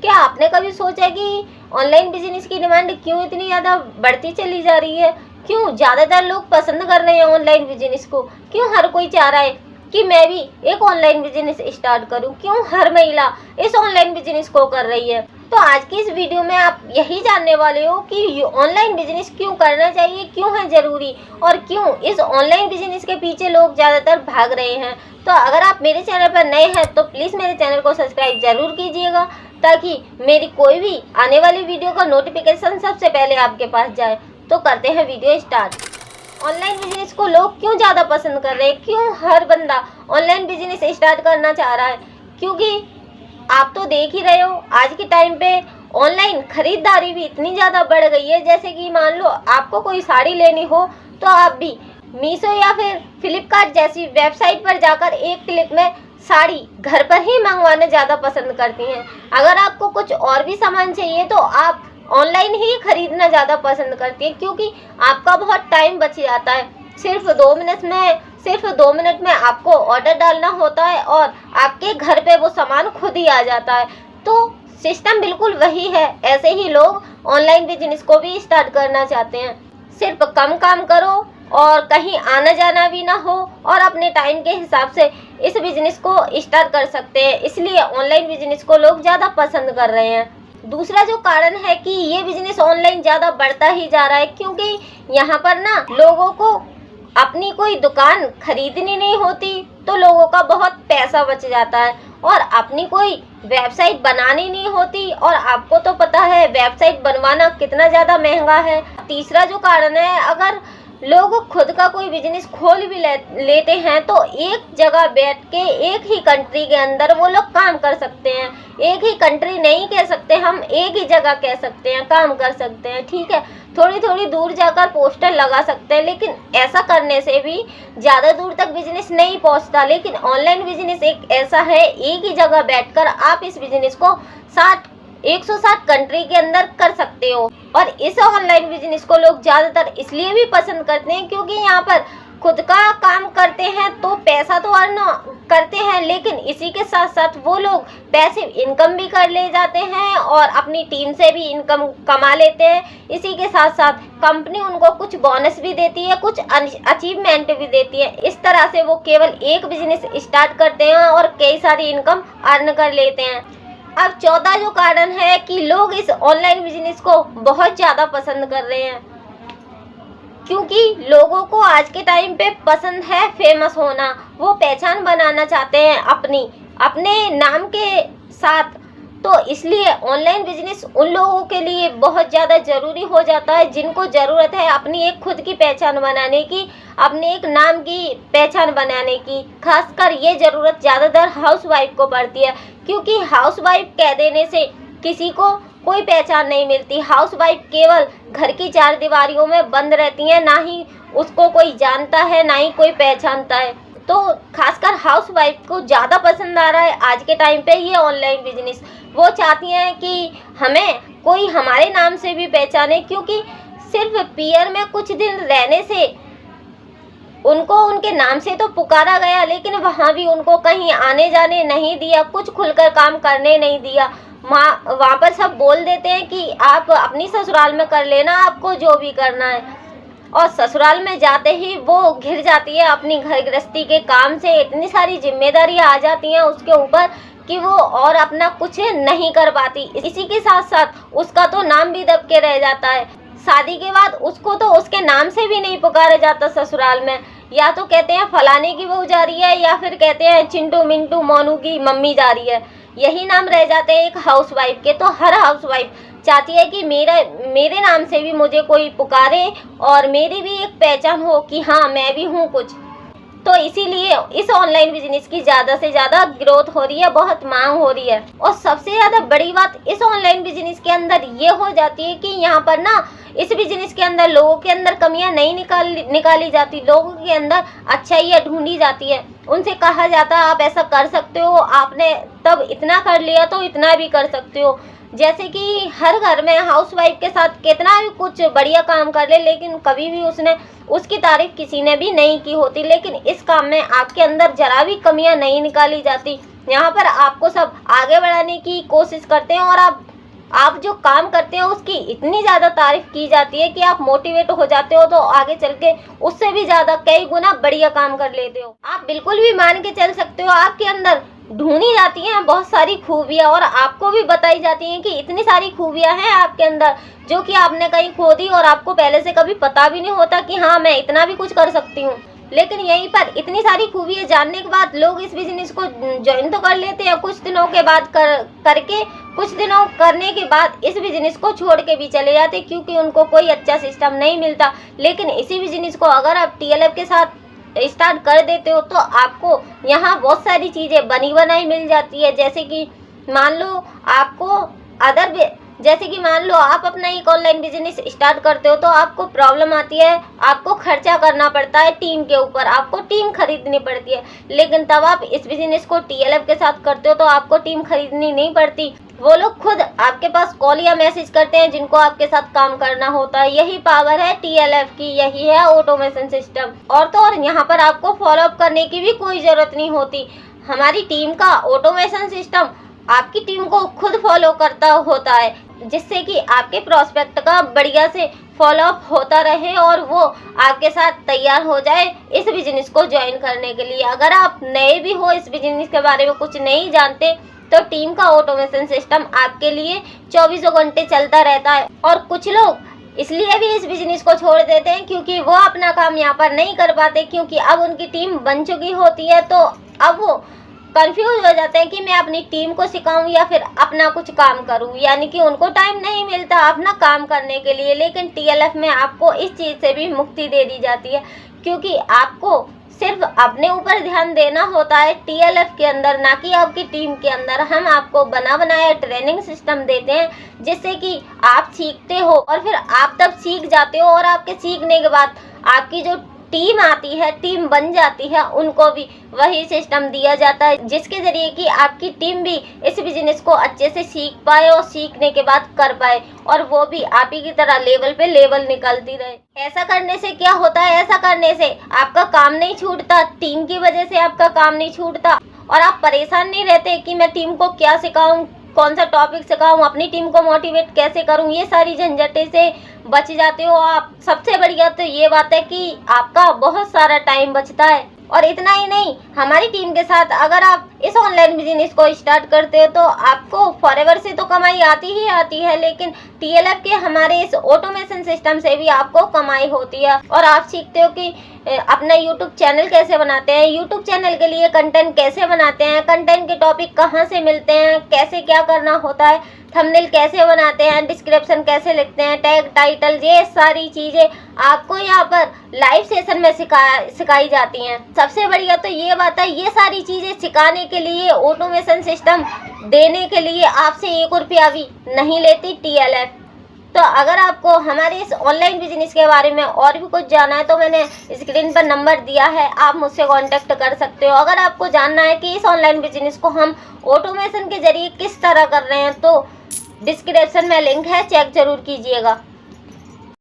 क्या आपने कभी सोचा कि ऑनलाइन बिजनेस की डिमांड क्यों इतनी ज़्यादा बढ़ती चली जा रही है? क्यों ज़्यादातर लोग पसंद कर रहे हैं ऑनलाइन बिजनेस को? क्यों हर कोई चाह रहा है कि मैं भी एक ऑनलाइन बिजनेस स्टार्ट करूं? क्यों हर महिला इस ऑनलाइन बिजनेस को कर रही है? तो आज की इस वीडियो में आप यही जानने वाले हो कि ऑनलाइन बिजनेस क्यों करना चाहिए, क्यों है ज़रूरी और क्यों इस ऑनलाइन बिजनेस के पीछे लोग ज़्यादातर भाग रहे हैं। तो अगर आप मेरे चैनल पर नए हैं तो प्लीज़ मेरे चैनल को सब्सक्राइब ज़रूर कीजिएगा, ताकि मेरी कोई भी आने वाली वीडियो का नोटिफिकेशन सबसे पहले आपके पास जाए। तो करते हैं वीडियो स्टार्ट। ऑनलाइन बिजनेस को लोग क्यों ज़्यादा पसंद कर रहे हैं, क्यों हर बंदा ऑनलाइन बिजनेस स्टार्ट करना चाह रहा है? क्योंकि आप तो देख ही रहे हो आज के टाइम पे ऑनलाइन खरीदारी भी इतनी ज़्यादा बढ़ गई है। जैसे कि मान लो आपको कोई साड़ी लेनी हो तो आप भी मीशो या फिर फ्लिपकार्ट जैसी वेबसाइट पर जाकर एक क्लिक में साड़ी घर पर ही मंगवाना ज़्यादा पसंद करती हैं। अगर आपको कुछ और भी सामान चाहिए तो आप ऑनलाइन ही खरीदना ज़्यादा पसंद करती हैं, क्योंकि आपका बहुत टाइम बच जाता है। सिर्फ 2 मिनट में आपको ऑर्डर डालना होता है और आपके घर पे वो सामान खुद ही आ जाता है। तो सिस्टम बिल्कुल वही है। ऐसे ही लोग ऑनलाइन बिजनेस को भी स्टार्ट करना चाहते हैं। सिर्फ कम काम करो और कहीं आना जाना भी ना हो और अपने टाइम के हिसाब से इस बिजनेस को स्टार्ट कर सकते हैं। इसलिए ऑनलाइन बिजनेस को लोग ज़्यादा पसंद कर रहे हैं। दूसरा जो कारण है कि ये बिजनेस ऑनलाइन ज़्यादा बढ़ता ही जा रहा है, क्योंकि यहाँ पर ना लोगों को अपनी कोई दुकान खरीदनी नहीं होती तो लोगों का बहुत पैसा बच जाता है, और अपनी कोई वेबसाइट बनानी नहीं होती, और आपको तो पता है वेबसाइट बनवाना कितना ज़्यादा महंगा है। तीसरा जो कारण है, अगर लोग खुद का कोई बिजनेस खोल भी लेते हैं तो एक जगह बैठ के एक ही कंट्री के अंदर वो लोग काम कर सकते हैं। एक ही कंट्री नहीं कह सकते हम, एक ही जगह कह सकते हैं, काम कर सकते हैं। ठीक है, थोड़ी थोड़ी दूर जाकर पोस्टर लगा सकते हैं, लेकिन ऐसा करने से भी ज़्यादा दूर तक बिजनेस नहीं पहुंचता। लेकिन ऑनलाइन बिजनेस एक ऐसा है, एक ही जगह बैठकर आप इस बिजनेस को 160 कंट्री के अंदर कर सकते हो। और इस ऑनलाइन बिजनेस को लोग ज़्यादातर इसलिए भी पसंद करते हैं क्योंकि यहाँ पर खुद का काम करते हैं तो पैसा तो अर्न करते हैं, लेकिन इसी के साथ साथ वो लोग पैसिव इनकम भी कर ले जाते हैं और अपनी टीम से भी इनकम कमा लेते हैं। इसी के साथ साथ कंपनी उनको कुछ बोनस भी देती है, कुछ अचीवमेंट भी देती है। इस तरह से वो केवल एक बिजनेस स्टार्ट करते हैं और कई सारी इनकम अर्न कर लेते हैं। अब चौथा जो कारण है कि लोग इस ऑनलाइन बिजनेस को बहुत ज़्यादा पसंद कर रहे हैं, क्योंकि लोगों को आज के टाइम पे पसंद है फेमस होना। वो पहचान बनाना चाहते हैं अपने नाम के साथ। तो इसलिए ऑनलाइन बिजनेस उन लोगों के लिए बहुत ज़्यादा ज़रूरी हो जाता है जिनको ज़रूरत है अपनी एक खुद की पहचान बनाने की, अपने एक नाम की पहचान बनाने की। खासकर ये ज़रूरत ज़्यादातर हाउसवाइफ को पड़ती है, क्योंकि हाउसवाइफ कह देने से किसी को कोई पहचान नहीं मिलती। हाउसवाइफ केवल घर की 4 दीवारियों में बंद रहती हैं, ना ही उसको कोई जानता है ना ही कोई पहचानता है। तो खासकर हाउसवाइफ को ज़्यादा पसंद आ रहा है आज के टाइम पे ये ऑनलाइन बिजनेस। वो चाहती हैं कि हमें कोई हमारे नाम से भी पहचाने, क्योंकि सिर्फ पीयर में कुछ दिन रहने से उनको उनके नाम से तो पुकारा गया, लेकिन वहाँ भी उनको कहीं आने जाने नहीं दिया, कुछ खुलकर काम करने नहीं दिया। वहाँ पर सब बोल देते हैं कि आप अपनी ससुराल में कर लेना, आपको जो भी करना है। और ससुराल में जाते ही वो घिर जाती है अपनी घर गृहस्थी के काम से। इतनी सारी जिम्मेदारियां आ जाती हैं उसके ऊपर कि वो और अपना कुछ नहीं कर पाती। इसी के साथ साथ उसका तो नाम भी दब के रह जाता है। शादी के बाद उसको तो उसके नाम से भी नहीं पुकारा जाता ससुराल में। या तो कहते हैं फलाने की बहू जा रही है, या फिर कहते हैं चिंटू मिंटू मोनू की मम्मी जा रही है। यही नाम रह जाते हैं एक हाउसवाइफ के। तो हर हाउसवाइफ चाहती है कि मेरे नाम से भी मुझे कोई पुकारे और मेरी भी एक पहचान हो कि हाँ मैं भी हूँ कुछ। तो इसीलिए इस ऑनलाइन बिजनेस की ज़्यादा से ज़्यादा ग्रोथ हो रही है, बहुत मांग हो रही है। और सबसे ज़्यादा बड़ी बात इस ऑनलाइन बिजनेस के अंदर ये हो जाती है कि यहाँ पर ना इस बिजनेस के अंदर लोगों के अंदर कमियां नहीं निकाली जाती, लोगों के अंदर अच्छाइयाँ ढूंढी जाती है। उनसे कहा जाता है आप ऐसा कर सकते हो, आपने तब इतना कर लिया तो इतना भी कर सकते हो। जैसे कि हर घर में हाउसवाइफ के साथ कितना भी कुछ बढ़िया काम कर ले, लेकिन कभी भी उसकी तारीफ किसी ने भी नहीं की होती। लेकिन इस काम में आपके अंदर जरा भी कमियां नहीं निकाली जाती। यहाँ पर आपको सब आगे बढ़ाने की कोशिश करते हैं और आप जो काम करते हो उसकी इतनी ज़्यादा तारीफ की जाती है कि आप मोटिवेट हो जाते हो, तो आगे चल के उससे भी ज़्यादा कई गुना बढ़िया काम कर लेते हो। आप बिल्कुल भी मान के चल सकते हो आपके अंदर ढूंढी जाती हैं बहुत सारी खूबियाँ, और आपको भी बताई जाती हैं कि इतनी सारी खूबियाँ हैं आपके अंदर जो कि आपने कहीं खो दी और आपको पहले से कभी पता भी नहीं होता कि हाँ मैं इतना भी कुछ कर सकती हूँ। लेकिन यहीं पर इतनी सारी खूबियाँ जानने के बाद लोग इस बिजनेस को ज्वाइन तो कर लेते हैं, कुछ दिनों के बाद करके कुछ दिनों करने के बाद इस बिजनेस को छोड़ के भी चले जाते, क्योंकि उनको कोई अच्छा सिस्टम नहीं मिलता। लेकिन इसी बिजनेस को अगर आप TLF के साथ स्टार्ट कर देते हो तो आपको यहाँ बहुत सारी चीज़ें बनी बनाई मिल जाती है। जैसे कि मान लो मान लो आप अपना एक ऑनलाइन बिजनेस स्टार्ट करते हो तो आपको प्रॉब्लम आती है, आपको खर्चा करना पड़ता है टीम के ऊपर, आपको टीम खरीदनी पड़ती है। लेकिन तब आप इस बिजनेस को TLF के साथ करते हो तो आपको टीम खरीदनी नहीं पड़ती, वो लोग खुद आपके पास कॉल या मैसेज करते हैं जिनको आपके साथ काम करना होता है। यही पावर है TLF की, यही है ऑटोमेशन सिस्टम। और तो और यहाँ पर आपको फॉलोअप करने की भी कोई ज़रूरत नहीं होती। हमारी टीम का ऑटोमेशन सिस्टम आपकी टीम को खुद फॉलो करता होता है, जिससे कि आपके प्रोस्पेक्ट का बढ़िया से फॉलोअप होता रहे और वो आपके साथ तैयार हो जाए इस बिजनेस को ज्वाइन करने के लिए। अगर आप नए भी हो, इस बिजनेस के बारे में कुछ नहीं जानते, तो टीम का ऑटोमेशन सिस्टम आपके लिए 24 घंटे चलता रहता है। और कुछ लोग इसलिए भी इस बिजनेस को छोड़ देते हैं क्योंकि वो अपना काम यहाँ पर नहीं कर पाते, क्योंकि अब उनकी टीम बन चुकी होती है। तो अब वो कंफ्यूज हो जाते हैं कि मैं अपनी टीम को सिखाऊं या फिर अपना कुछ काम करूं, यानी कि उनको टाइम नहीं मिलता अपना काम करने के लिए। लेकिन TLF में आपको इस चीज़ से भी मुक्ति दे दी जाती है, क्योंकि आपको सिर्फ अपने ऊपर ध्यान देना होता है TLF के अंदर, ना कि आपकी टीम के अंदर। हम आपको बना बनाया ट्रेनिंग सिस्टम देते हैं जिससे कि आप सीखते हो और फिर आप तब सीख जाते हो, और आपके सीखने के बाद आपकी जो टीम आती है, टीम बन जाती है, उनको भी वही सिस्टम दिया जाता है जिसके ज़रिए कि आपकी टीम भी इस बिजनेस को अच्छे से सीख पाए और सीखने के बाद कर पाए, और वो भी आप ही की तरह लेवल पे लेवल निकलती रहे। ऐसा करने से क्या होता है, ऐसा करने से आपका काम नहीं छूटता, टीम की वजह से आपका काम नहीं छूटता, और आप परेशान नहीं रहते कि मैं टीम को क्या सिखाऊं, कौन सा टॉपिक सिखाऊं, अपनी टीम को मोटिवेट कैसे करूं। ये सारी झंझटें से बच जाते हो आप। सबसे बढ़िया तो ये बात है कि आपका बहुत सारा टाइम बचता है। और इतना ही नहीं, हमारी टीम के साथ अगर आप इस ऑनलाइन बिजनेस को स्टार्ट करते हो तो आपको फॉरएवर से तो कमाई आती ही आती है, लेकिन TLF के हमारे इस ऑटोमेशन सिस्टम से भी आपको कमाई होती है। और आप सीखते हो कि अपना YouTube चैनल कैसे बनाते हैं, YouTube चैनल के लिए कंटेंट कैसे बनाते हैं, कंटेंट के टॉपिक कहाँ से मिलते हैं, कैसे क्या करना होता है, थंबनेल कैसे बनाते हैं, डिस्क्रिप्शन कैसे लिखते हैं, टैग, टाइटल, ये सारी चीज़ें आपको यहाँ पर लाइव सेशन में सिखाई जाती हैं। सबसे बढ़िया तो ये बात है, ये सारी चीज़ें सिखाने के लिए, ऑटोमेशन सिस्टम देने के लिए आपसे 1 रुपया भी नहीं लेती TLF। तो अगर आपको हमारे इस ऑनलाइन बिजनेस के बारे में और भी कुछ जानना है तो मैंने स्क्रीन पर नंबर दिया है, आप मुझसे कांटेक्ट कर सकते हो। अगर आपको जानना है कि इस ऑनलाइन बिजनेस को हम ऑटोमेशन के जरिए किस तरह कर रहे हैं तो डिस्क्रिप्शन में लिंक है, चेक जरूर कीजिएगा।